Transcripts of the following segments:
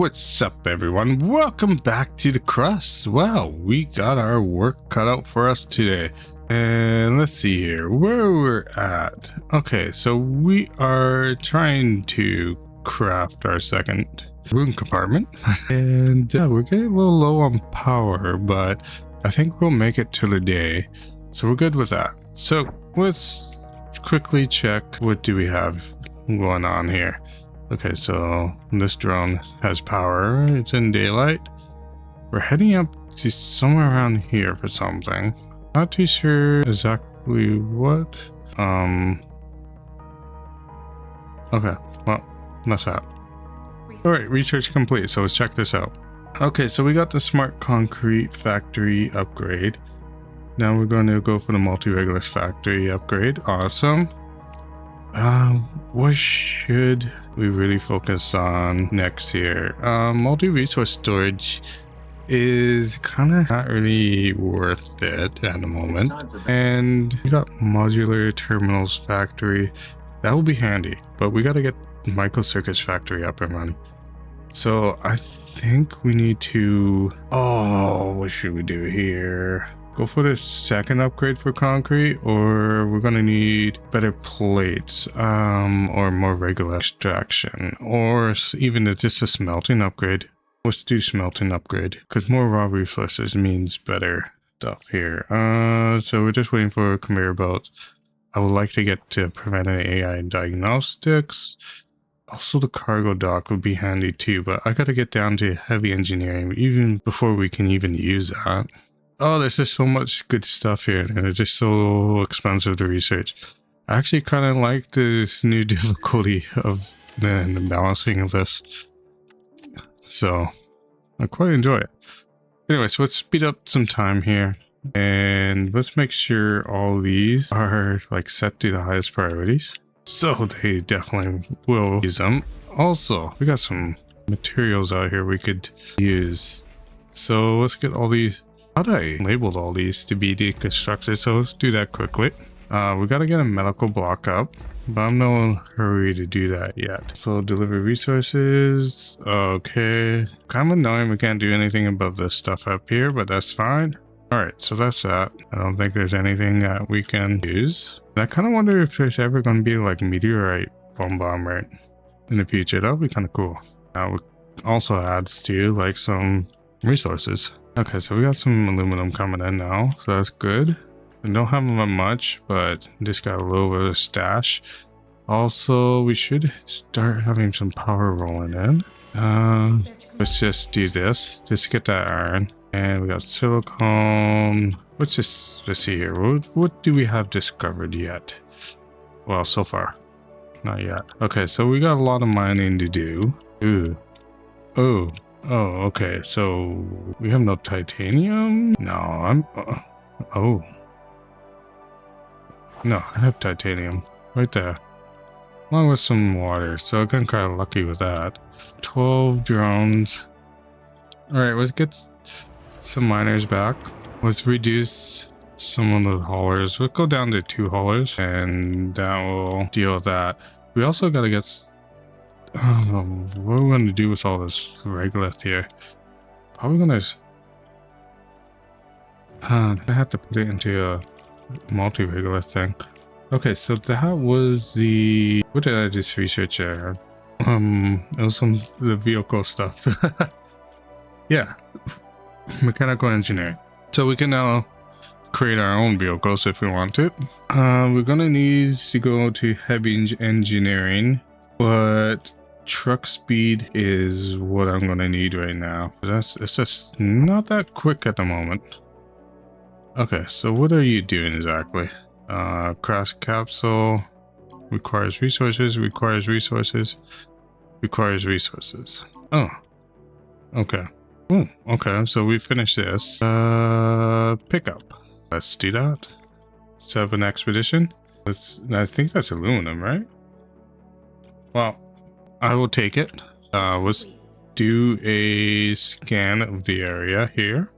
What's up, everyone? Welcome back to the Crust. Well, we got our work cut out for us today. And let's see here where we're at. Okay, so we are trying to craft our second room compartment. And we're getting a little low on power, but I think we'll make it till the day. So we're good with that. So let's quickly check what do we have going on here. Okay, so this drone has power. It's in daylight. We're heading up to somewhere around here for something. Not too sure exactly what. Okay, well, that's that. Alright, research complete, so let's check this out. Okay, so we got the smart concrete factory upgrade. Now we're going to go for the multi-regulus factory upgrade. Awesome. What should we really focus on next here? Multi-resource storage is kind of not really worth it at the moment. And we got modular terminals factory. That will be handy, but we got to get microcircuits factory up and running. So I think we need to... Oh, what should we do here? Go for the second upgrade for concrete, or we're gonna need better plates, or more regular extraction, or even just a smelting upgrade. Let's do smelting upgrade, because more raw resources means better stuff here. So we're just waiting for conveyor belts. I would like to get to preventive AI diagnostics. Also, the cargo dock would be handy too, but I gotta get down to heavy engineering even before we can even use that. Oh, there's just so much good stuff here, and it's just so expensive to research. I actually kind of like this new difficulty of the balancing of this. So, I quite enjoy it. Anyways, let's speed up some time here. And let's make sure all these are like set to the highest priorities. So they definitely will use them. Also, we got some materials out here we could use. So let's get all these... How'd I labeled all these to be deconstructed? So let's do that quickly. We gotta get a medical block up, but I'm no hurry to do that yet. So deliver resources. Okay. Kind of annoying we can't do anything about this stuff up here, but that's fine. Alright, so that's that. I don't think there's anything that we can use. I kind of wonder if there's ever going to be like a meteorite bombardment in the future. That would be kind of cool. It also adds to like some resources. Okay, so we got some aluminum coming in now, so that's good. We don't have much, but just got a little bit of stash. Also, we should start having some power rolling in. Let's just do this, just get that iron. And we got silicone. Let's see here. What do we have discovered yet? Well, so far, not yet. Okay, so we got a lot of mining to do. Ooh. Oh, okay, so we have no titanium? No, oh. No, I have titanium right there. Along with some water, so I got kind of lucky with that. 12 drones. Alright, let's get some miners back. Let's reduce some of the haulers. We'll go down to 2 haulers, and that will deal with that. We also got to get... what are we going to do with all this regolith here? Probably going to... I have to put it into a multi-regolith thing. Okay, so that was the... What did I just research there? It was the vehicle stuff. Yeah. Mechanical engineering. So we can now create our own vehicles if we want to. We're going to need to go to heavy engineering, but... truck speed is what I'm gonna need right now. It's just not that quick at the moment. Okay, so what are you doing exactly? Crust capsule requires resources, requires resources, requires resources. Oh, okay. Oh, okay, so we finished this. Pickup. Let's do that. 7 expedition. I think that's aluminum, right? Well, I will take it. Let's do a scan of the area here.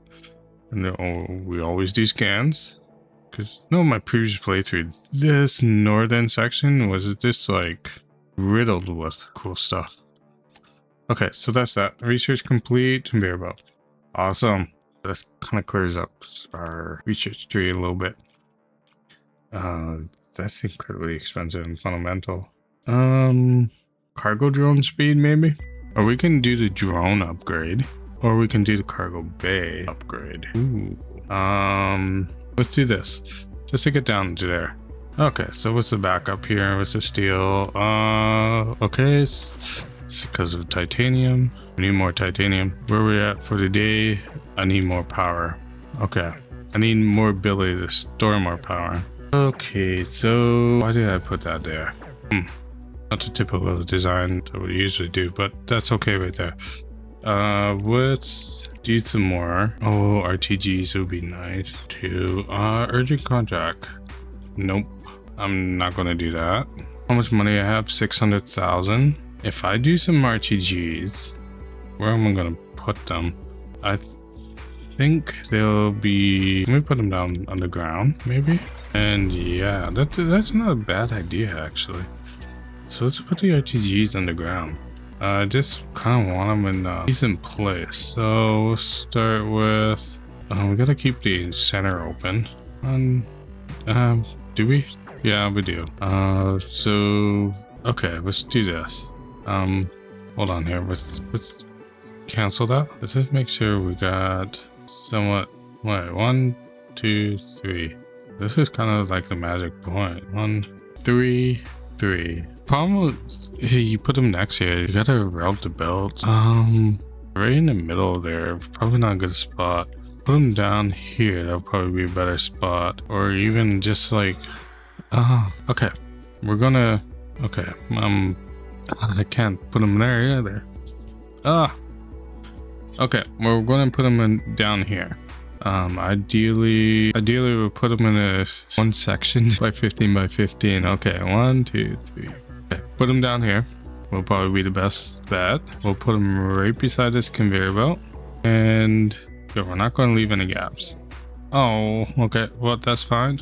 And we always do scans. Because my previous playthrough, this northern section was just like riddled with cool stuff. Okay, so that's that. Research complete. Conveyor belt. Awesome. This kind of clears up our research tree a little bit. That's incredibly expensive and fundamental. Cargo drone speed maybe? Or we can do the drone upgrade. Or we can do the cargo bay upgrade. Ooh. Let's do this. Just to get down to there. Okay, so what's the backup here? What's the steel? Okay, it's because of titanium. We need more titanium. Where are we at for the day? I need more power. Okay. I need more ability to store more power. Okay, so why did I put that there? Not the typical design that we usually do, but that's okay right there. Let's do some more. Oh, RTGs would be nice too. Urgent contract. Nope, I'm not gonna do that. How much money I have? 600,000. If I do some RTGs, where am I gonna put them? I think they'll be. Let me put them down underground, maybe. And yeah, that's not a bad idea actually. So let's put the RTGs underground. I just kind of want them in a decent place. So we'll start with. We gotta keep the center open. Do we? Yeah, we do. So okay, let's do this. Hold on here. Let's cancel that. Let's just make sure we got somewhat. Wait, 1, 2, 3. This is kind of like the magic point. 1, 3, 3. Problem is, you put them next here. You gotta route the belts. Right in the middle there. Probably not a good spot. Put them down here. That'll probably be a better spot. Or even just like. Okay. We're gonna. Okay. I can't put them there either. Okay. We're gonna put them in down here. Ideally we'll put them in a one section by 15 by 15. Okay, 1, 2, 3. Okay, put them down here. Will probably be the best bet. We'll put them right beside this conveyor belt, and we're not going to leave any gaps. Oh, okay. Well, that's fine.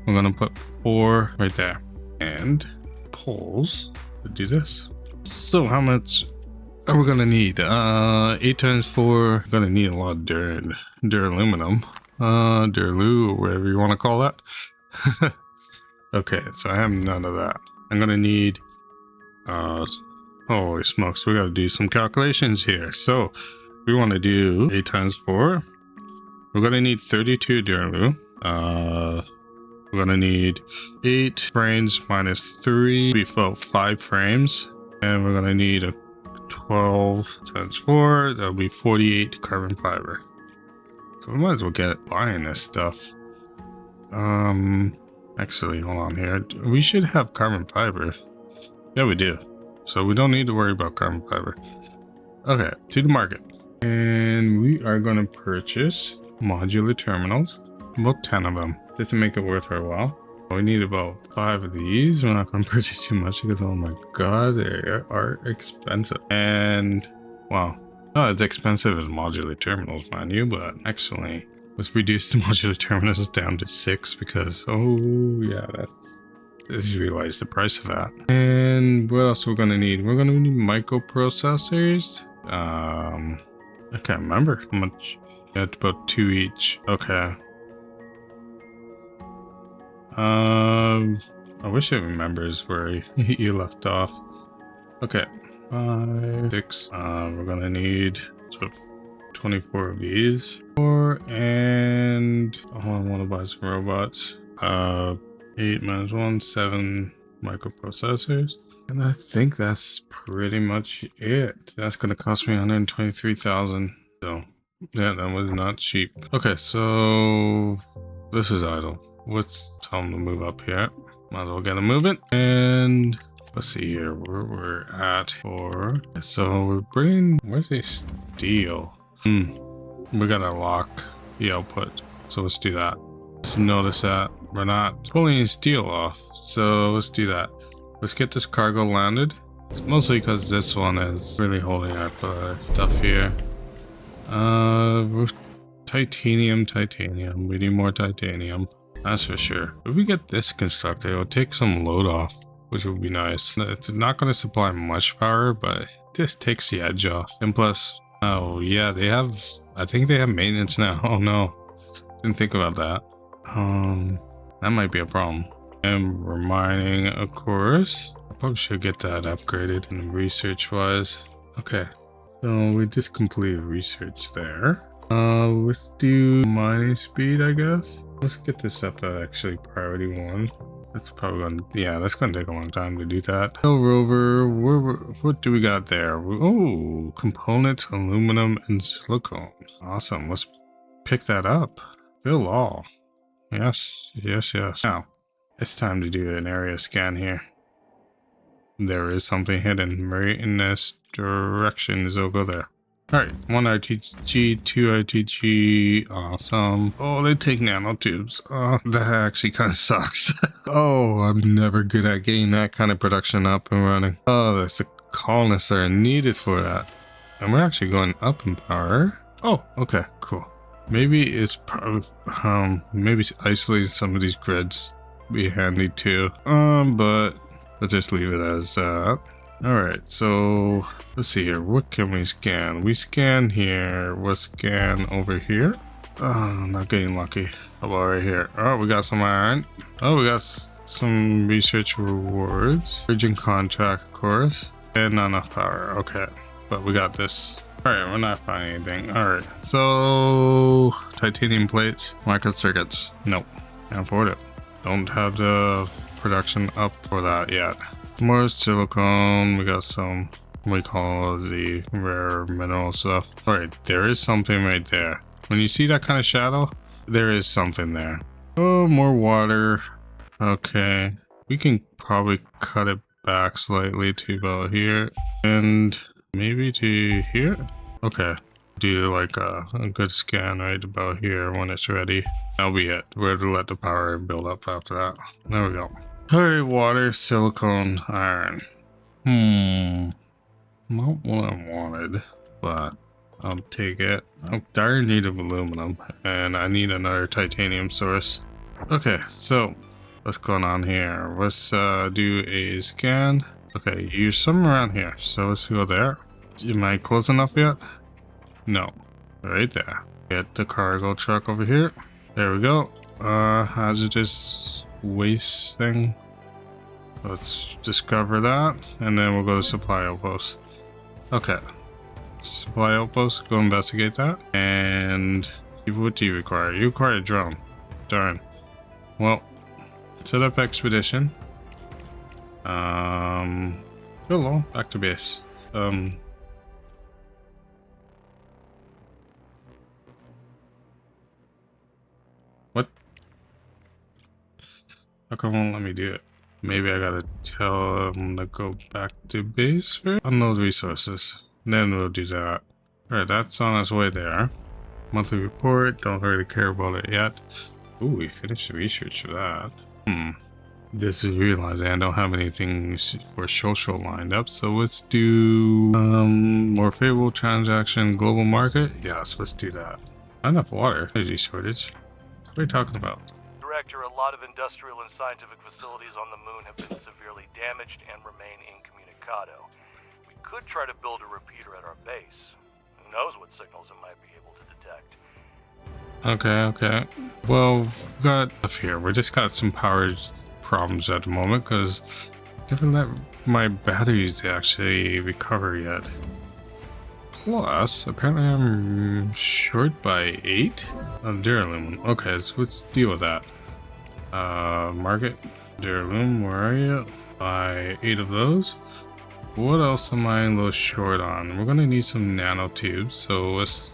We're going to put 4 right there, and poles to do this. So how much are we gonna need? 8 times 4. We're gonna need a lot of duraluminum, duralu, or whatever you want to call that. Okay, so I have none of that. I'm gonna need. Holy smokes, we gotta do some calculations here. So we want to do 8 times 4. We're gonna need 32 duralu. We're gonna need 8 frames minus 3. We about 5 frames, and we're gonna need a 12 times 4, that'll be 48 carbon fiber. So we might as well get buying this stuff. Actually, hold on here. We should have carbon fiber. Yeah, we do. So we don't need to worry about carbon fiber. Okay, to the market. And we are going to purchase modular terminals. About 10 of them, just to make it worth our while. We need about 5 of these. We're not going to purchase too much because, oh my god, they are expensive. And, wow. Not as expensive as modular terminals, mind you, but actually, let's reduce the modular terminals down to 6 because, oh yeah, I just realized the price of that. And what else we're going to need? We're going to need microprocessors. I can't remember how much. Yeah, it's about 2 each. Okay. I wish it remembers where you left off. Okay, 5, 6. We're gonna need 24 of these. 4 and I want to buy some robots. 8 minus 1, 7 microprocessors. And I think that's pretty much it. That's gonna cost me 123,000. So yeah, that was not cheap. Okay, so this is idle. Let's tell them to move up here. Might as well get them moving. And let's see here where we're at for. So we're bringing. Where's the steel? We gotta lock the output. So let's do that. Let's notice that we're not pulling any steel off. So let's do that. Let's get this cargo landed. It's mostly because this one is really holding up stuff here. Titanium. We need more titanium. That's for sure. If we get this constructed, it'll take some load off. which would be nice. It's not going to supply much power, but this takes the edge off. And plus, oh yeah, they have, I think they have maintenance now. Oh no, didn't think about that. That might be a problem. And we're mining, of course. I probably should get that upgraded in research wise. Okay, so we just completed research there. Let's do mining speed, I guess. Let's get this up at actually priority 1. That's probably gonna, yeah, that's gonna take a long time to do that. Hill Rover, what do we got there? Oh, components, aluminum, and silicone. Awesome, let's pick that up. Fill all. Yes, yes, yes. Now, it's time to do an area scan here. There is something hidden right in this direction, so go there. Alright, 1 RTG, 2 RTG, awesome. Oh, they take nanotubes. Oh, that actually kind of sucks. Oh, I'm never good at getting that kind of production up and running. Oh, there's the colonists that are needed for that. And we're actually going up in power. Oh, okay, cool. Maybe it's probably, maybe isolating some of these grids be handy too. But let's just leave it as that. Alright, so let's see here. What can we scan? We scan here. We'll scan over here. Oh, not getting lucky. How about right here? Oh, we got some iron. Oh, we got some research rewards. Urgent contract, of course. And not enough power. Okay, but we got this. Alright, we're not finding anything. Alright, so titanium plates, microcircuits. Nope, can't afford it. Don't have the production up for that yet. More silicone. We got some, we call the rare mineral stuff. Alright, there is something right there. When you see that kind of shadow, there is something there. Oh, more water. Okay, we can probably cut it back slightly to about here and maybe to here. Okay, do like a good scan right about here when it's ready. That'll be it. We're to let the power build up after that. There we go. Alright, water, silicone, iron. Not what I wanted, but I'll take it. I dire need of aluminum, and I need another titanium source. Okay, so what's going on here? Let's do a scan. Okay, you're somewhere around here, so let's go there. Am I close enough yet? No. Right there. Get the cargo truck over here. There we go. Hazardous waste thing. Let's discover that, and then we'll go to supply outpost. Okay. Supply outpost, go investigate that. And what do you require? You require a drone. Darn. Well, set up expedition. Hello, back to base. What? How come it won't let me do it? Maybe I gotta tell them to go back to base first? Unload resources. Then we'll do that. Alright, that's on its way there. Monthly report, don't really care about it yet. Ooh, we finished the research for that. This is realizing I don't have anything for social lined up, so let's do more favorable transaction, global market. Yes, let's do that. Not enough water. Energy shortage. What are you talking about? Director, a lot of industrial and scientific facilities on the moon have been severely damaged and remain incommunicado. We could try to build a repeater at our base. Who knows what signals it might be able to detect. Okay. Well, we've got stuff here. We just got some power problems at the moment because I haven't let my batteries actually recover yet. Plus, apparently I'm short by 8 of duralumin. Okay, so let's deal with that. Market duralumin, where are you? Buy 8 of those. What else am I a little short on? We're gonna need some nanotubes, so let's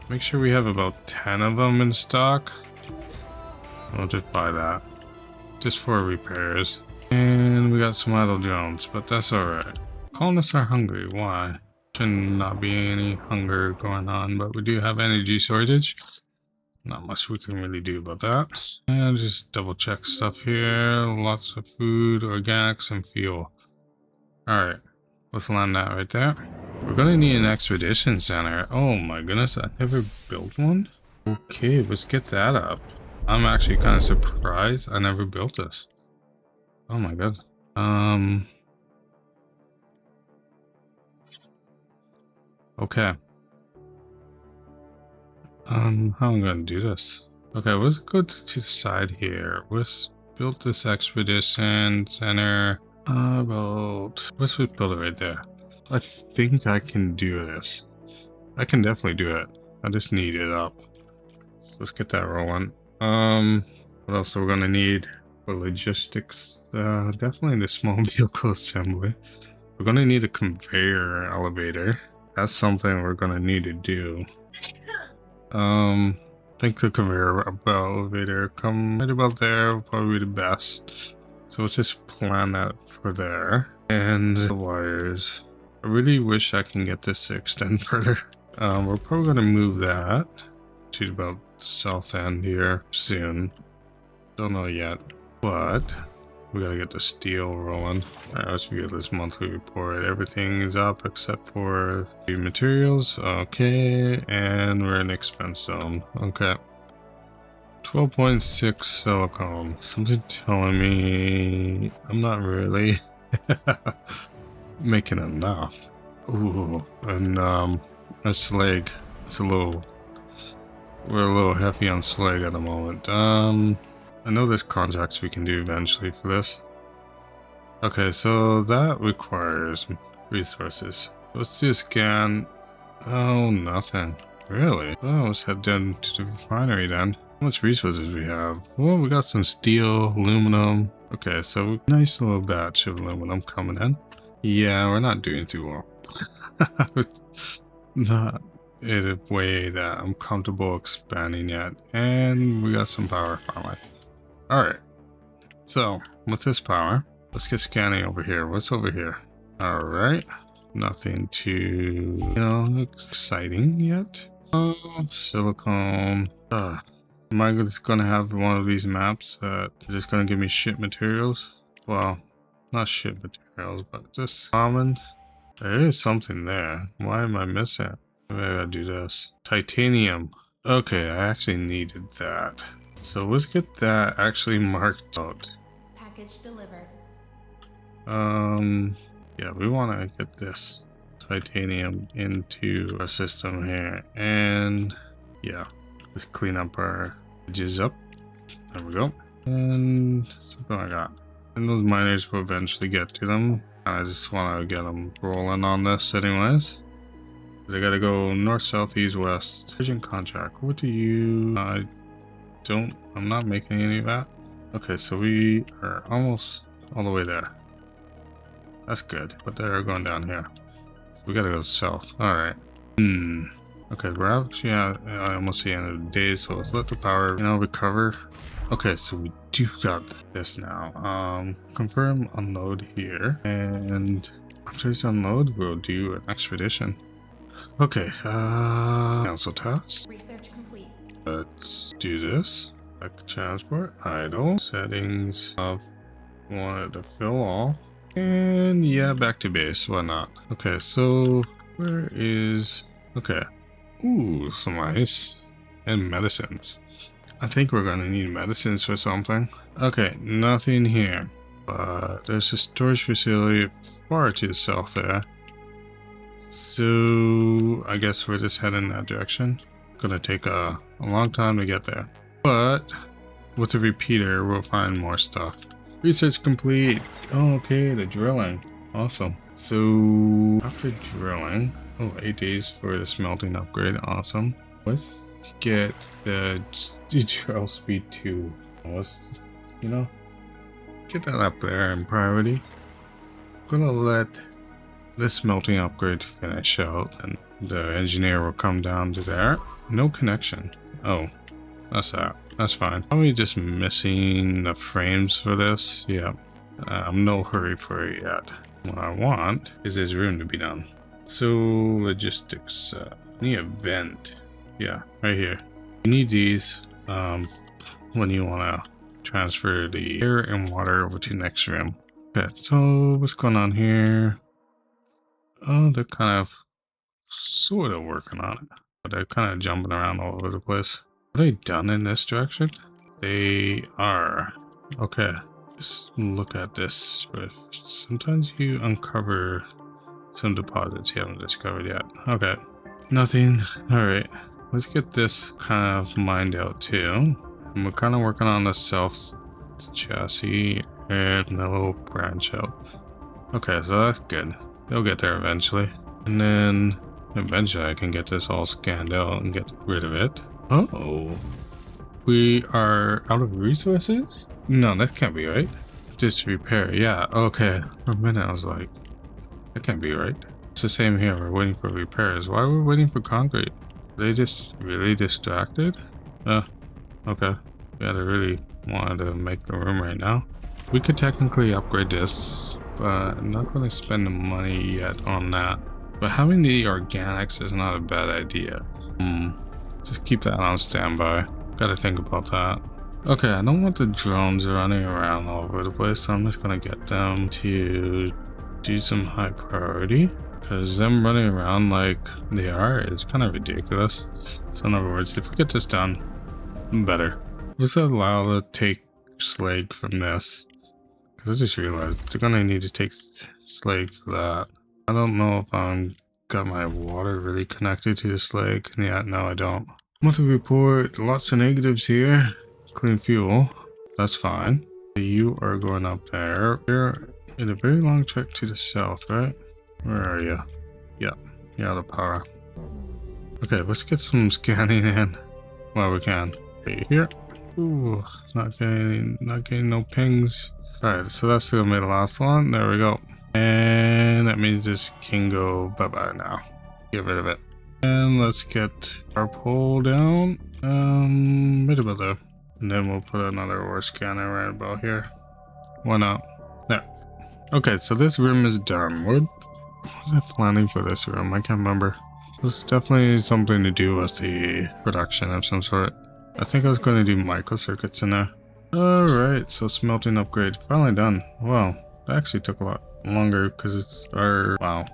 make sure we have about 10 of them in stock. We'll just buy that. Just for repairs. And we got some idle drones, but that's alright. Colonists are hungry, why? Should not be any hunger going on, but we do have energy shortage. Not much we can really do about that. And just double check stuff here. Lots of food, organics, and fuel. Alright, let's land that right there. We're gonna need an expedition center. Oh my goodness, I never built one? Okay, let's get that up. I'm actually kind of surprised I never built this. Oh my god. Okay. How am I gonna do this? Okay, let's go to the side here. Let's build this expedition center. Let's just build it right there. I think I can do this. I can definitely do it. I just need it up. So let's get that rolling. What else are we gonna need for logistics? Definitely the small vehicle assembly. We're gonna need a conveyor elevator. That's something we're gonna need to do. I think the conveyor elevator come right about there will probably be the best. So let's just plan that for there. And the wires. I really wish I can get this to extend further. We're probably gonna move that to about the south end here soon. Don't know yet, but we gotta get the steel rolling. Alright, let's get this monthly report. Everything is up except for the materials. Okay, and we're in expense zone. Okay. 12.6 silicone. Something telling me I'm not really making enough. Ooh, and a slag. It's a little. We're a little heavy on slag at the moment. I know there's contracts we can do eventually for this. Okay, so that requires resources. Let's do a scan. Oh, nothing. Really? Oh, let's head down to the refinery then. How much resources we have? Well, we got some steel, aluminum. Okay, so nice little batch of aluminum coming in. Yeah, we're not doing too well. Not in a way that I'm comfortable expanding yet. And we got some power finally. Alright, so with this power, let's get scanning over here. What's over here? Alright, nothing too, exciting yet. Oh, silicone. Am I just gonna have one of these maps that are just gonna give me shit materials? Well, not shit materials, but just common. There is something there. Why am I missing it? Maybe I gotta do this. Titanium. Okay, I actually needed that. So let's get that actually marked out. Package delivered. Yeah, we want to get this titanium into our system here. And yeah, let's clean up our edges up. There we go. And something like that. And those miners will eventually get to them. I just want to get them rolling on this anyways. Because I got to go north, south, east, west. Vision contract. What do you... I'm not making any of that. Okay, so we are almost all the way there. That's good, but they're going down here. So we gotta go south. Alright. Okay, we're actually at almost the end of the day, so let's let the power, recover. Okay, so we do got this now. Confirm unload here. And after this unload, we'll do an expedition. Okay, cancel task. Research complete. Let's do this. Back transport, idle, settings of wanted to fill all. And yeah, back to base, why not? Okay, so where is, okay. Ooh, some ice and medicines. I think we're gonna need medicines for something. Okay, nothing here, but there's a storage facility far to the south there. So I guess we're just heading that direction. Gonna take a long time to get there, but with the repeater we'll find more stuff. Research complete. Oh, okay, the drilling, awesome. So after drilling, 8 days for the smelting upgrade, awesome. Let's get the drill speed 2. Let's get that up there in priority. Gonna let this smelting upgrade finish out, and the engineer will come down to there. No connection. Oh, that's that. That's fine. Probably just missing the frames for this. Yeah. I'm no hurry for it yet. What I want is this room to be done. So, logistics. The event. Yeah, right here. You need these when you want to transfer the air and water over to the next room. Okay, so what's going on here? Oh, they're kind of sort of working on it, but they're kind of jumping around all over the place. Are they done in this direction? They are. Okay. Just look at this rift. Sometimes you uncover some deposits you haven't discovered yet. Okay. Nothing. Alright. Let's get this kind of mined out too. And we're kind of working on the south chassis and a little branch out. Okay, so that's good. They'll get there eventually. And then eventually I can get this all scanned out and get rid of it. Oh. We are out of resources? No, that can't be right. Just repair, yeah, okay. For a minute I was like, that can't be right. It's the same here, we're waiting for repairs. Why are we waiting for concrete? Are they just really distracted? Okay. Yeah, they really wanted to make the room right now. We could technically upgrade this, but I'm not going to spend the money yet on that. But having the organics is not a bad idea. Just keep that on standby. Gotta think about that. Okay, I don't want the drones running around all over the place, so I'm just gonna get them to do some high priority. Because them running around like they are is kind of ridiculous. So in other words, if we get this done, better. Let's allow to take slag from this. Because I just realized they're gonna need to take slag for that. I don't know if I'm got my water really connected to the slag. Yeah, no I don't. Monthly report, lots of negatives here. Clean fuel, that's fine. You are going up there. You're in a very long trek to the south, right? Where are you? Yeah, you're out of power. Okay, let's get some scanning in while we can. Okay, here. Ooh, not getting no pings. Alright, so that's gonna be the last one. There we go. And that means this can go bye-bye now. Get rid of it. And let's get our pole down. Right about there. And then we'll put another ore scanner right about here. Why not? There. Okay, so this room is done. What was I planning for this room? I can't remember. It's definitely something to do with the production of some sort. I think I was going to do microcircuits in there. Alright, so smelting upgrade. Finally done. Wow, that actually took a lot longer because it's our... Wow.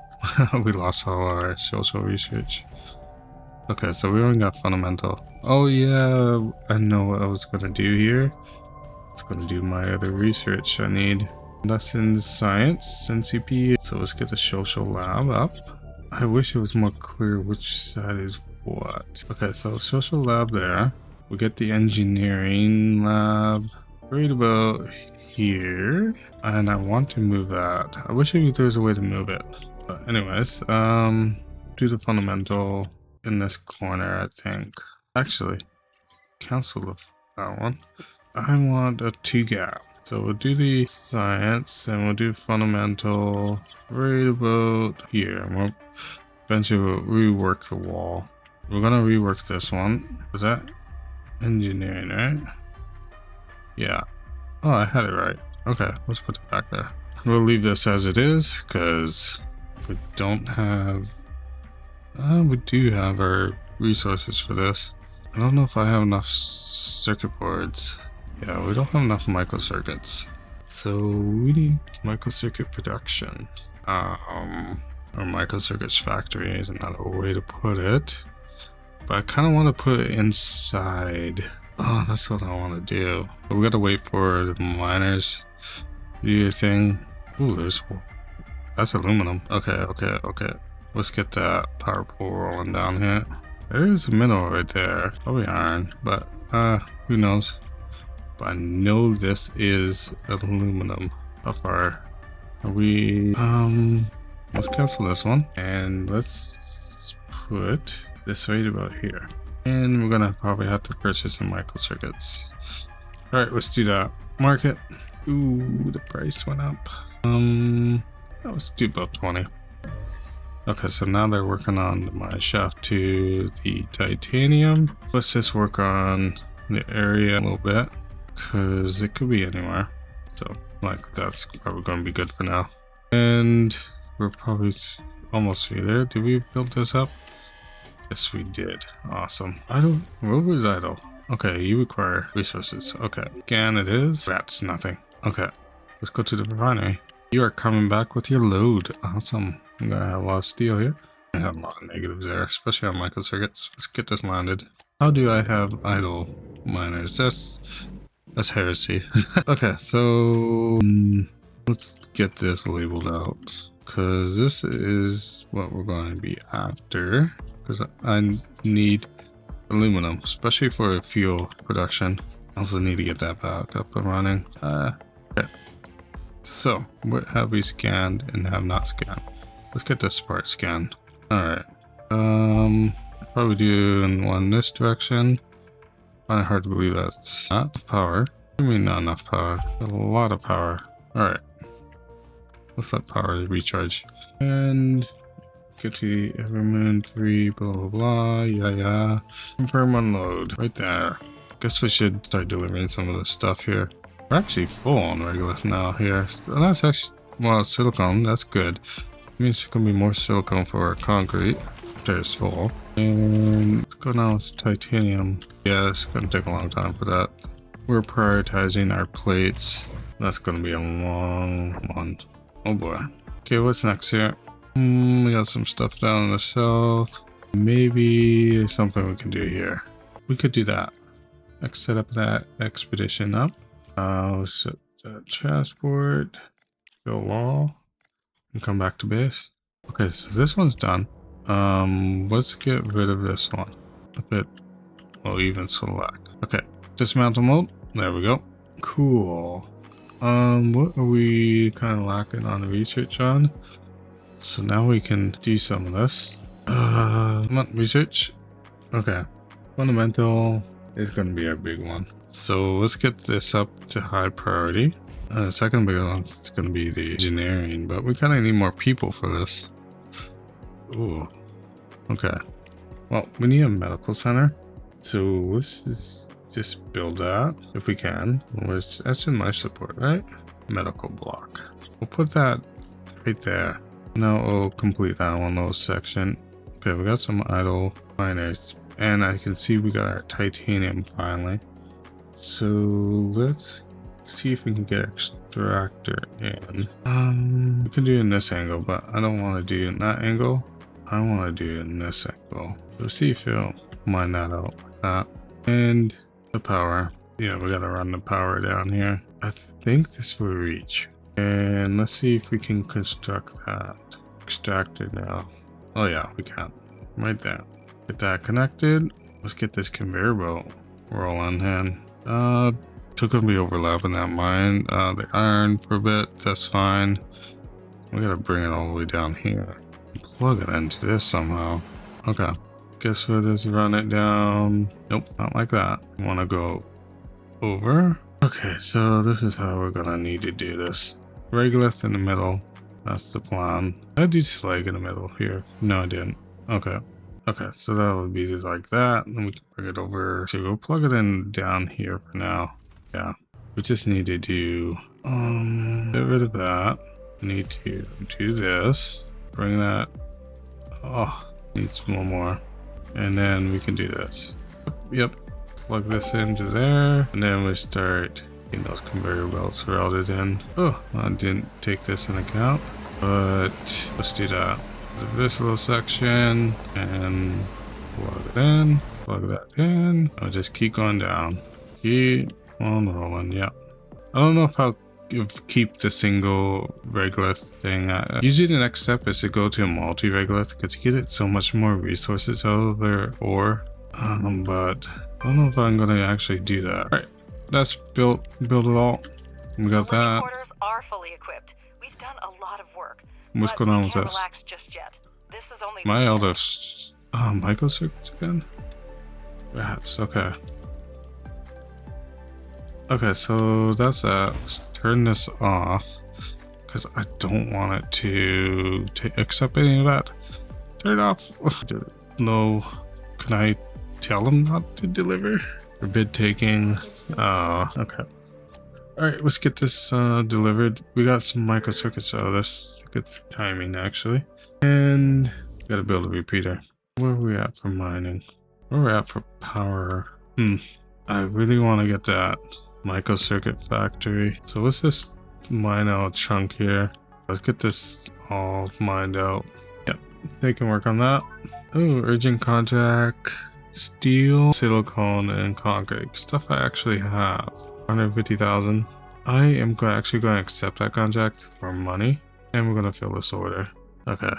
We lost all our social research. Okay, so we only got fundamental. Oh yeah, I know what I was gonna do here. I was gonna do my other research. I need lessons science and CP. So let's get the social lab up. I wish it was more clear which side is what. Okay, so social lab there. We get the engineering lab right about here. And I want to move that. I wish there was a way to move it. But anyways, do the fundamental in this corner, I think. Actually, cancel that one. I want a 2 gap. So we'll do the science and we'll do fundamental right about here. We'll eventually we'll rework the wall. We're gonna rework this one. Was that engineering, right? Yeah. Oh, I had it right. Okay, let's put it back there. We'll leave this as it is because we don't have... we do have our resources for this. I don't know if I have enough circuit boards. Yeah, we don't have enough microcircuits. So we need microcircuit production. Or microcircuits factory is another way to put it. But I kind of want to put it inside. Oh, that's what I want to do. But we gotta wait for the miners to do their thing. Ooh, that's aluminum. Okay. Let's get that power pole rolling down here. There's a mineral right there. Probably iron, but who knows? But I know this is aluminum. How far are we? Let's cancel this one and let's put this right about here. And we're gonna probably have to purchase some microcircuits. All right, let's do that. Market. Ooh, the price went up. Let's do about 20. Okay, so now they're working on my shaft to the titanium. Let's just work on the area a little bit, because it could be anywhere. So, like, that's probably going to be good for now. And we're probably almost there. Did we build this up? Yes, we did. Awesome. Idle? Rover's idle. Okay, you require resources. Okay, scan it is. That's nothing. Okay, let's go to the refinery. You are coming back with your load. Awesome. I'm gonna have a lot of steel here. I have a lot of negatives there, especially on microcircuits. Let's get this landed. How do I have idle miners? That's heresy. Okay, so let's get this labeled out, because this is what we're going to be after, because I need aluminum, especially for fuel production. I also need to get that back up and running. Okay. So what have we scanned and have not scanned? Let's get this part scanned. All right. Probably do one in this direction. Kind of hard to believe that's not power. I mean, not enough power. A lot of power. All right. Let's let power recharge. And get to Evermoon 3, blah, blah, blah. Yeah. Confirm unload. Right there. Guess we should start delivering some of the stuff here. We're actually full on Regolith now here. So that's actually, well, silicone. That's good. It means there's going to be more silicone for our concrete. There's full. And let's go now with titanium. Yeah, it's going to take a long time for that. We're prioritizing our plates. That's going to be a long one. Oh boy. Okay, what's next here? We got some stuff down in the south. Maybe there's something we can do here. We could do that. Let's set up that expedition up. Let's set transport. Go wall. And come back to base. Okay, so this one's done. Let's get rid of this one. A bit, well, even select. Okay, dismantle mode. There we go. Cool. What are we kind of lacking on the research on? So now we can do some of this. Come on, research. Okay, fundamental is going to be our big one. So let's get this up to high priority. Second big one is going to be the engineering, but we kind of need more people for this. Ooh. Okay. Well, we need a medical center. So let's just build that if we can. That's in my support, right? Medical block. We'll put that right there. Now we'll complete that one little section. Okay, we got some idle miners. And I can see we got our titanium finally. So let's see if we can get extractor in. We can do it in this angle, but I don't want to do it in that angle. I want to do it in this angle. So let's see if it'll mine that out like that. And the power. Yeah, we gotta run the power down here. I think this will reach. And let's see if we can construct that extractor now. Oh yeah, we can. Right there. Get that connected. Let's get this conveyor belt rolling in. Still gonna be overlapping that mine. The iron for a bit, that's fine. We gotta bring it all the way down here. Plug it into this somehow. Okay. Guess we'll just run it down. Nope, not like that. I wanna go over. Okay, so this is how we're gonna need to do this. Regolith in the middle. That's the plan. Did I do slag in the middle here? No, I didn't. Okay. Okay, so that would be like that. And we can bring it over. So we'll plug it in down here for now. Yeah. We just need to do get rid of that. We need to do this. Bring that. Oh, needs one more. And then we can do this. Yep. Plug this into there. And then we start getting those conveyor belts routed in. Oh, I didn't take this into account. But let's do that. This little section and plug it in, plug that in. I'll just keep going down. Keep on rolling. Yep. I don't know if I'll keep the single regolith thing. Usually the next step is to go to a multi-regolith because you get so much more resources out of their ore. But I don't know if I'm gonna actually do that. All right, that's build it all. We got that. Quarters are fully equipped. We've done a lot of work. What's going on with this? Relax just yet. This is only my eldest microcircuits again? Rats, okay. Okay, so that's that. Let's turn this off because I don't want it to accept any of that. Turn it off. No, can I tell them not to deliver? Forbid taking. Okay. Alright, let's get this delivered. We got some microcircuits out of this. Good timing actually. And gotta build a repeater. Where are we at for mining? Where are we at for power? I really want to get that microcircuit factory. So let's just mine out a chunk here. Let's get this all mined out. Yep, they can work on that. Oh, urgent contact. Steel, silicone, and concrete. Stuff I actually have. 150,000. I am actually going to accept that contract for money, and we're going to fill this order. Okay.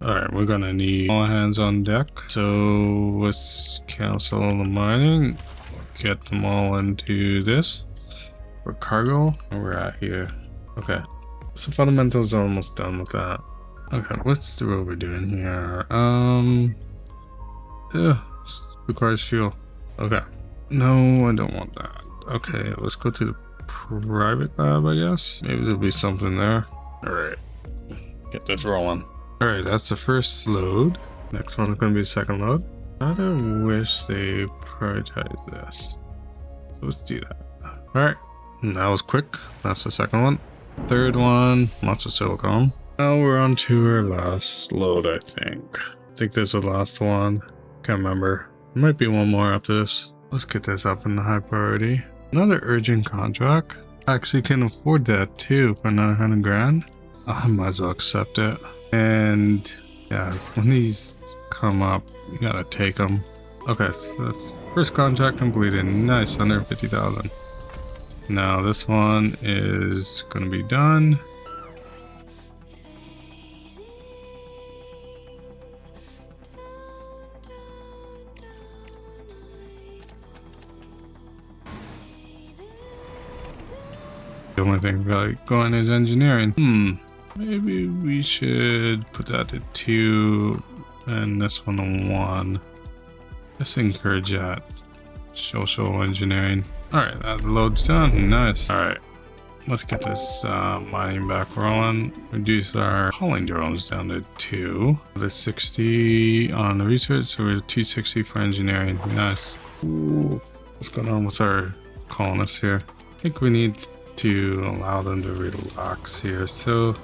Alright, we're going to need all hands on deck. So let's cancel the mining. Get them all into this. For cargo, where we're at here. Okay. So fundamentals are almost done with that. Okay, what's the road we're doing here? Requires fuel. Okay. No, I don't want that. Okay, let's go to the private lab, I guess. Maybe there'll be something there. Alright. Get this rolling. Alright, that's the first load. Next one's gonna be the second load. I wish they prioritize this. So let's do that. Alright. That was quick. That's the second one. Third one, lots of silicone. Now we're on to our last load, I think. I think this is the last one. Can't remember. There might be one more after this. Let's get this up in the high priority. Another urgent contract. I actually can afford that too for another 100 grand. I might as well accept it. And yeah, when these come up, you gotta take them. Okay, so the first contract completed. Nice, 150,000. Now this one is gonna be done. The only thing really going is engineering. Maybe we should put that to 2 and this one to 1. Let's encourage that. Social engineering. Alright, that load's done. Nice. Alright, let's get this mining back rolling. Reduce our hauling drones down to 2. The 60 on the research, so we're 260 for engineering. Nice. Ooh, what's going on with our colonists here? I think we need to allow them to relax here. So,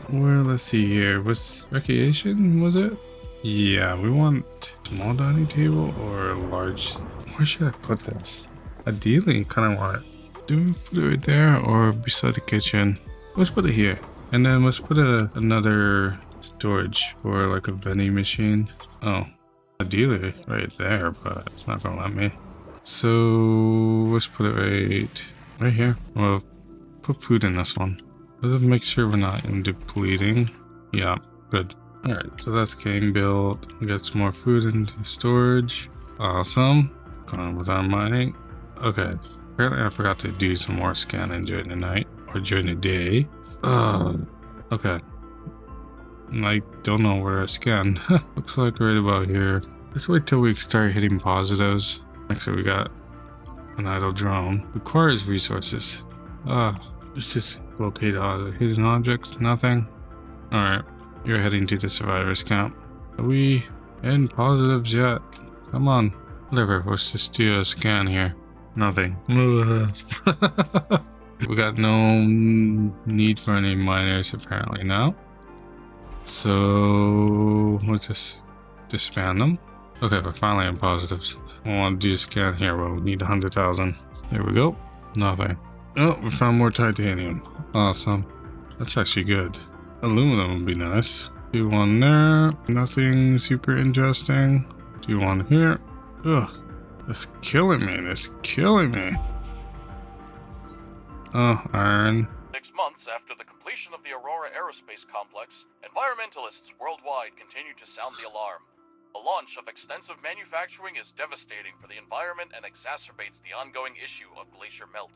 let's see here. What's recreation, was it? Yeah, we want small dining table or large. Where should I put this? Ideally, kind of want it. Do we put it right there or beside the kitchen? Let's put it here. And then let's put another storage for like a vending machine. Oh, ideally right there, but it's not gonna let me. So let's put it right here. Well, put food in this one. Let's make sure we're not in depleting. Yeah, good. Alright, so that's getting built. We got some more food into storage. Awesome. Going on with our mining. Okay. Apparently I forgot to do some more scanning during the night. Or during the day. Okay. I don't know where I scan. Looks like right about here. Let's wait till we start hitting positives. Actually, we got an idle drone. Requires resources. Let's just locate all the hidden objects. Nothing. Alright. You're heading to the survivors camp. Are we in positives yet? Come on. Whatever. Let's just do a scan here. Nothing. We got no need for any miners apparently now. So let's just disband them. Okay, we're finally in positives. I want to do a scan here, but we need 100,000. There we go. Nothing. Oh, we found more titanium. Awesome. That's actually good. Aluminum would be nice. Do one there. Nothing super interesting. Do one here. Ugh. That's killing me. That's killing me. Oh, iron. 6 months after the completion of the Aurora Aerospace Complex, environmentalists worldwide continue to sound the alarm. The launch of extensive manufacturing is devastating for the environment and exacerbates the ongoing issue of glacier melt.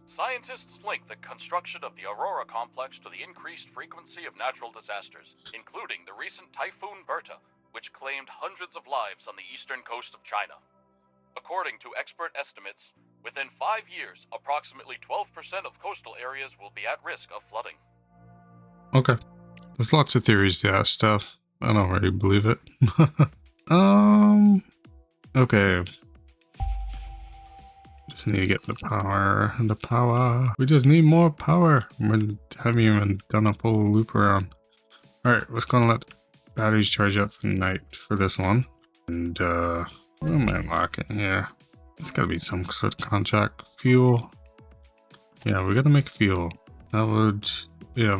Scientists link the construction of the Aurora Complex to the increased frequency of natural disasters, including the recent Typhoon Berta, which claimed hundreds of lives on the eastern coast of China. According to expert estimates, within 5 years, approximately 12% of coastal areas will be at risk of flooding. Okay. There's lots of theories to that stuff. I don't really believe it. Okay. Just need to get the power. We just need more power. We haven't even done a full loop around. Alright, we're gonna let batteries charge up for the night for this one. And, what am I locking here? It's gotta be some sort of contract. Fuel. Yeah, we gotta make fuel. That would, yeah,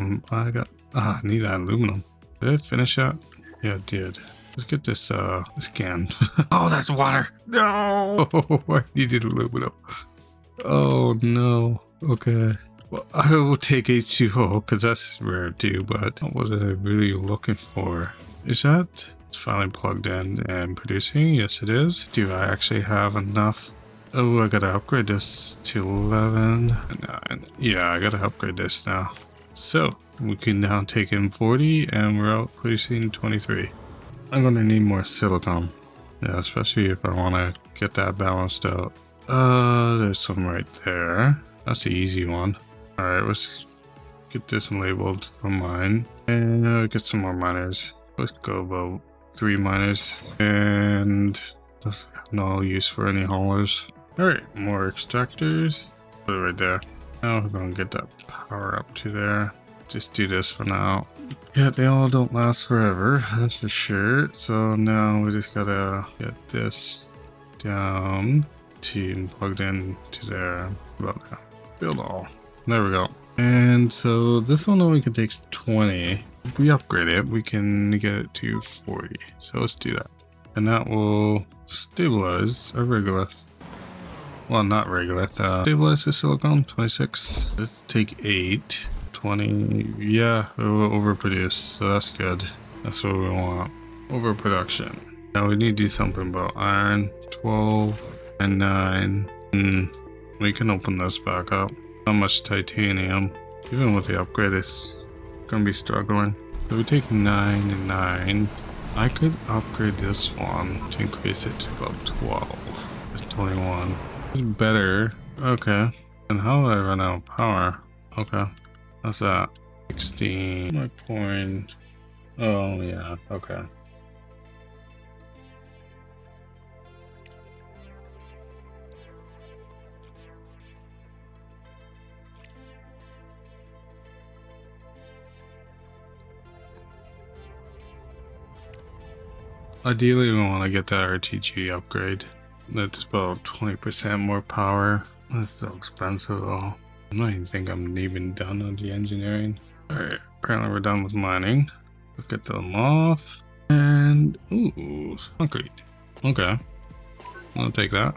I need that aluminum. Did I finish that? Yeah, it did. Let's get this, scan. Oh, that's water! No! I needed aluminum. Oh no. Okay. Well, I will take H2O because that's rare too, but what was I really looking for? Is that it's finally plugged in and producing? Yes, it is. Do I actually have enough? Oh, I gotta upgrade this to 11. 9. Yeah, I gotta upgrade this now. So we can now take in 40 and we're out producing 23. I'm gonna need more silicon. Yeah, especially if I want to get that balanced out. There's some right there. That's the easy one. Alright, let's get this labeled for mine. And get some more miners. Let's go about 3 miners. And doesn't have no use for any haulers. Alright, more extractors. Put it right there. Now we're gonna get that power up to there. Just do this for now. Yeah, they all don't last forever, that's for sure. So now we just gotta get this down to plugged in to there. About that. Build all. There we go. And so this one only can take 20. If we upgrade it, we can get it to 40. So let's do that. And that will stabilize our regolith. Well, not regolith. Stabilize the silicon. 26. Let's take 8. 20. Yeah, it will overproduce. So that's good. That's what we want. Overproduction. Now we need to do something about iron. 12 and 9. We can open this back up. Not much titanium. Even with the upgrade, it's gonna be struggling. So we take 9 and 9. I could upgrade this one to increase it to about 12. It's 21. It's better. Okay. And how did I run out of power? Okay. How's that? 16. My point. Oh, yeah. Okay. Ideally, we want to get that RTG upgrade. That's about 20% more power. That's so expensive though. I don't even think I'm even done on the engineering. Alright, apparently we're done with mining. Let's get them off. And, ooh, concrete. Okay. I'll take that.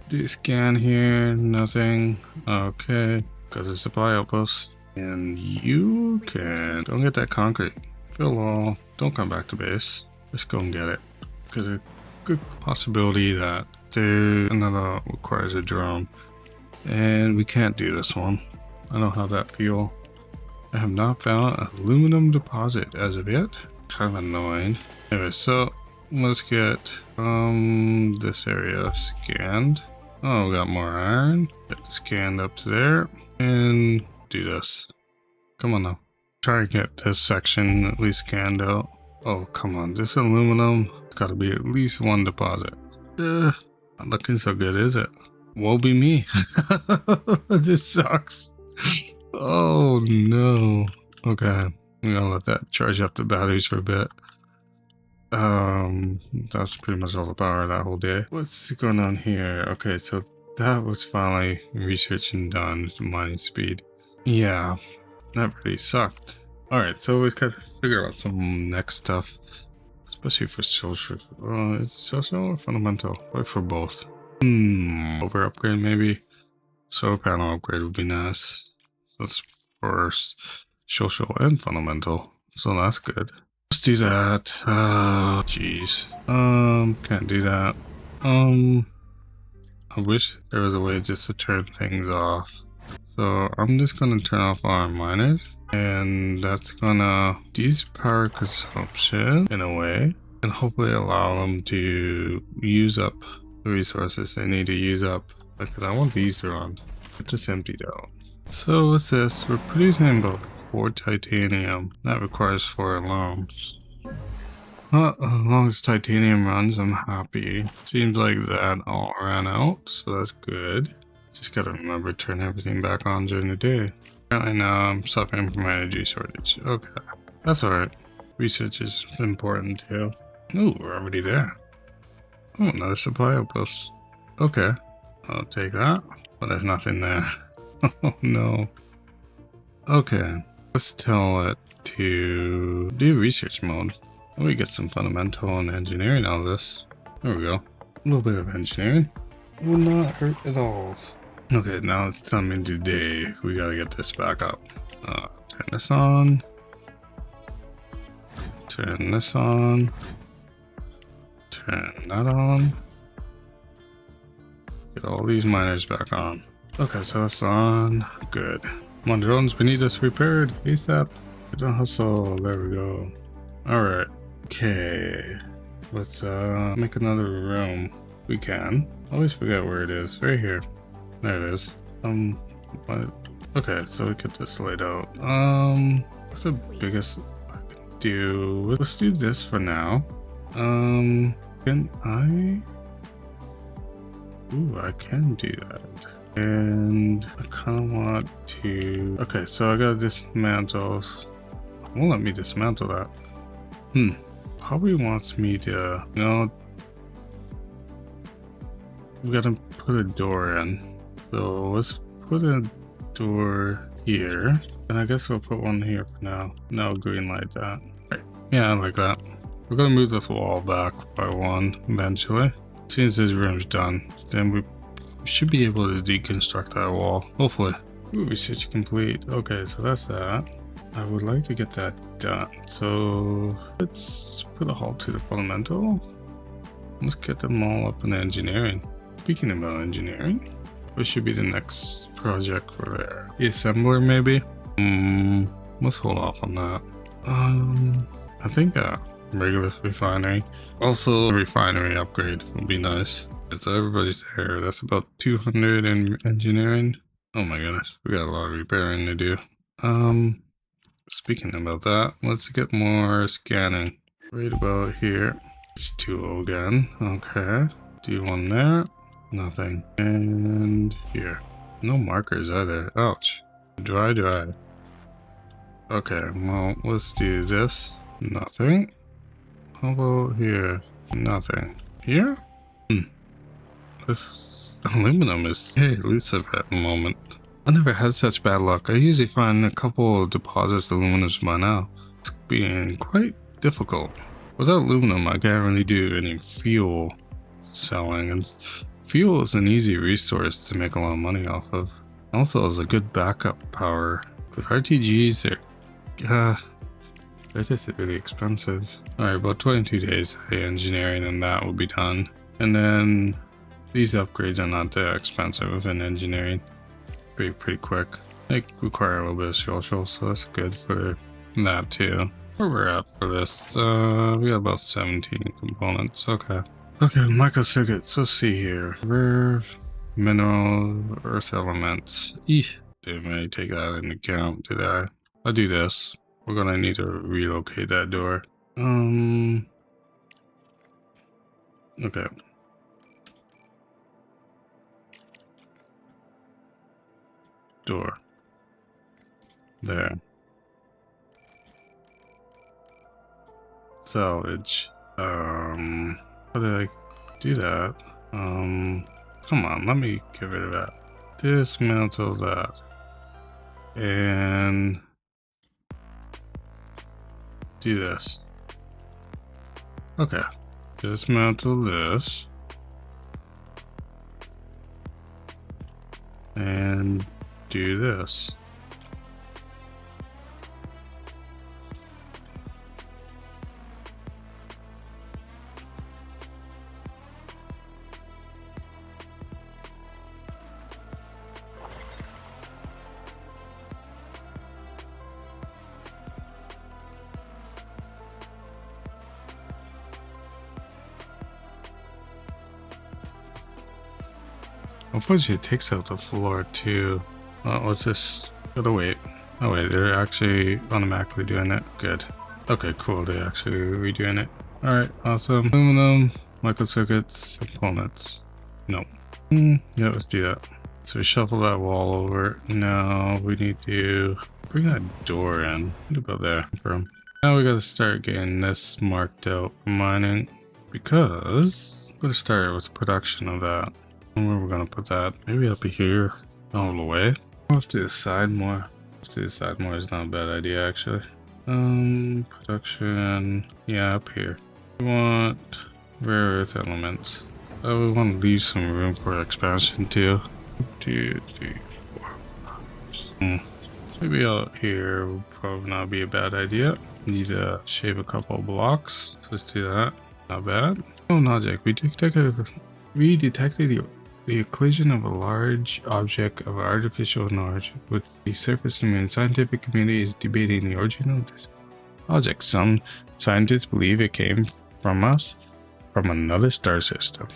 Do a scan here, nothing. Okay, because it's supply outpost. And you can, don't get that concrete. Fill all, don't come back to base. Just go and get it. Because a good possibility that another requires a drone. And we can't do this one. I don't know how that feel. I have not found an aluminum deposit as of yet. Kind of annoying. Anyway, so let's get this area scanned. Oh, we got more iron. Get the scanned up to there. And do this. Come on now. Try to get this section at least scanned out. Oh, come on. This aluminum, it's got to be at least one deposit. Not looking so good, is it? Woe be me. This sucks. Oh, no. Okay. I'm going to let that charge up the batteries for a bit. That's pretty much all the power that whole day. What's going on here? Okay, so that was finally research and done with the mining speed. Yeah, that really sucked. Alright, so we could figure out some next stuff, especially for social. It's social or fundamental? Probably for both. Over upgrade maybe. Solar panel upgrade would be nice. So that's for social and fundamental. So that's good. Let's do that. Jeez. Can't do that. I wish there was a way just to turn things off. So I'm just gonna turn off our miners, and that's gonna reduce power consumption in a way, and hopefully allow them to use up the resources they need to use up. Because I want these to run. Get this emptied out. So what's this? We're producing about 4 titanium. That requires 4 alarms. Well, as long as titanium runs, I'm happy. Seems like that all ran out, so that's good. Just gotta remember to turn everything back on during the day. Apparently now I'm suffering from energy shortage. Okay, that's alright. Research is important too. Ooh, we're already there. Oh, another supply outpost. Okay, I'll take that. But there's nothing there. Oh no. Okay, let's tell it to do research mode. We get some fundamental and engineering out of this. There we go. A little bit of engineering. Will not hurt at all. Okay, now it's coming today. We gotta get this back up. Turn this on. Turn this on. Turn that on. Get all these miners back on. Okay, so it's on. Good. Come on, drones, we need this repaired. ASAP. Get on hustle. There we go. Alright. Okay. Let's make another room. We can. I always forget where it is. Right here. There it is. What? Okay, so we get this laid out. What's the biggest I can do? Let's do this for now. Can I? Ooh, I can do that. And I kind of want to... Okay, so I gotta dismantle... Won't let me dismantle that. Probably wants me to... No. We gotta put a door in. So let's put a door here. And I guess we'll put one here for now. No, green light that. Right. Yeah, I like that. We're gonna move this wall back by one eventually. As soon as this room's done, then we should be able to deconstruct that wall. Hopefully. Ooh, research complete. Okay, so that's that. I would like to get that done. So let's put a halt to the fundamental. Let's get them all up in engineering. Speaking about engineering, what should be the next project for there? The assembler maybe? Let's hold off on that. I think regular refinery. Also, a refinery upgrade would be nice. So everybody's there. That's about 200 in engineering. Oh my goodness, we got a lot of repairing to do. Speaking about that, let's get more scanning. Right about here. It's 2 again. Okay. Do one there. Nothing. And here. No markers either. Ouch. Dry. Okay, well, let's do this. Nothing. How about here? Nothing. Here? This aluminum is elusive at the moment. I never had such bad luck. I usually find a couple of deposits of aluminum by now. It's being quite difficult. Without aluminum, I can't really do any fuel selling, and fuel is an easy resource to make a lot of money off of. Also, as a good backup power, because RTGs are, they're just really expensive. Alright, about 22 days of engineering and that will be done. And then these upgrades are not that expensive in engineering. Pretty quick. They require a little bit of social, so that's good for that too. Where we're at for this, we got about 17 components. Okay, microcircuits. Let's see here. Rare mineral, earth elements. Didn't really take that into account, did I? I'll do this. We're gonna need to relocate that door. Okay. Door. There. Salvage. How did I do that? Come on, let me get rid of that. Dismantle that. And do this. Okay. Dismantle this. And do this. Unfortunately, it takes out the floor too. What's this? Gotta wait. Oh wait, they're actually automatically doing it. Good. Okay, cool. They're actually redoing it. Alright, awesome. Aluminum, microcircuits, components. No. Yeah, let's do that. So we shuffle that wall over. Now we need to bring that door in. What about there? Now we gotta start getting this marked out for mining, because I'm gonna start with production of that. Where we're gonna put that? Maybe up here, all the way. Off to the side more. Off to the side more is not a bad idea actually. Production, yeah, up here. We want rare earth elements. We want to leave some room for expansion too. 2, 3, 4. Maybe out here would probably not be a bad idea. Need to shave a couple blocks. So let's do that. Not bad. Oh, object. We detected the collision of a large object of artificial knowledge with the surface of the moon. Scientific community is debating the origin of this object. Some scientists believe it came from us, from another star system.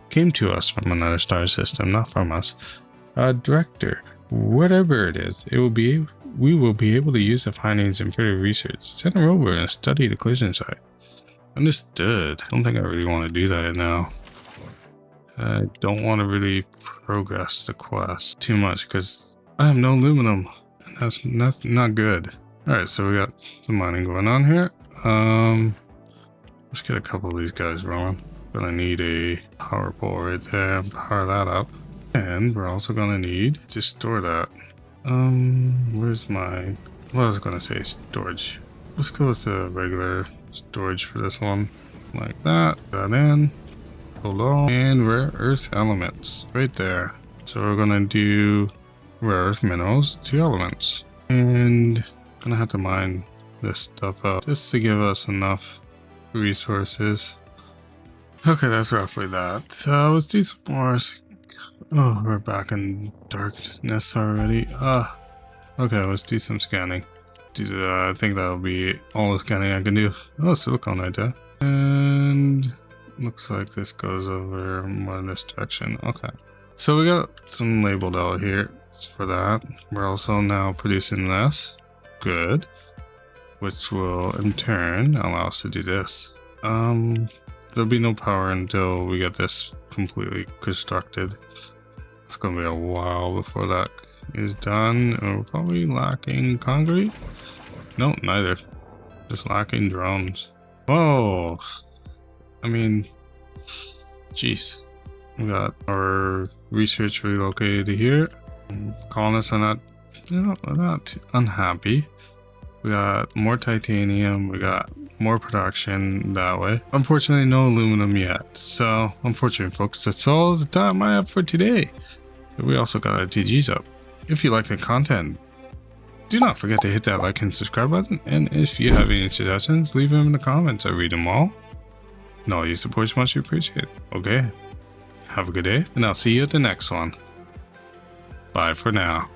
Came to us from another star system, not from us. Director, whatever it is, we will be able to use the findings in further research. Send a rover and study the collision site. Understood. I don't think I really want to do that now. I don't want to really progress the quest too much because I have no aluminum, and that's not good. All right, so we got some mining going on here. Let's get a couple of these guys rolling. Gonna need a power pole right there and power that up, and we're also gonna need to store that. Where's my? What I was gonna say storage. Let's go with the regular storage for this one, like that. That in. Hold on, and rare earth elements right there. So we're gonna do rare earth minerals, 2 elements, and gonna have to mine this stuff up just to give us enough resources. Okay, that's roughly that. Let's do some more. Oh, we're back in darkness already. Okay, let's do some scanning. I think that'll be all the scanning I can do. Oh, silicone right there. And looks like this goes over more in this direction. Okay. So we got some labeled out here for that. We're also now producing this. Good. Which will in turn allow us to do this. There'll be no power until we get this completely constructed. It's gonna be a while before that is done. And we're probably lacking concrete. No, neither. Just lacking drones. Whoa. I mean, jeez. We got our research relocated to here. Colonists are not unhappy. We got more titanium. We got more production that way. Unfortunately, no aluminum yet. So, unfortunately, folks, that's all the time I have for today. We also got our TGs up. If you like the content, do not forget to hit that like and subscribe button. And if you have any suggestions, leave them in the comments. I read them all. And all your support is much appreciated. Okay. Have a good day, and I'll see you at the next one. Bye for now.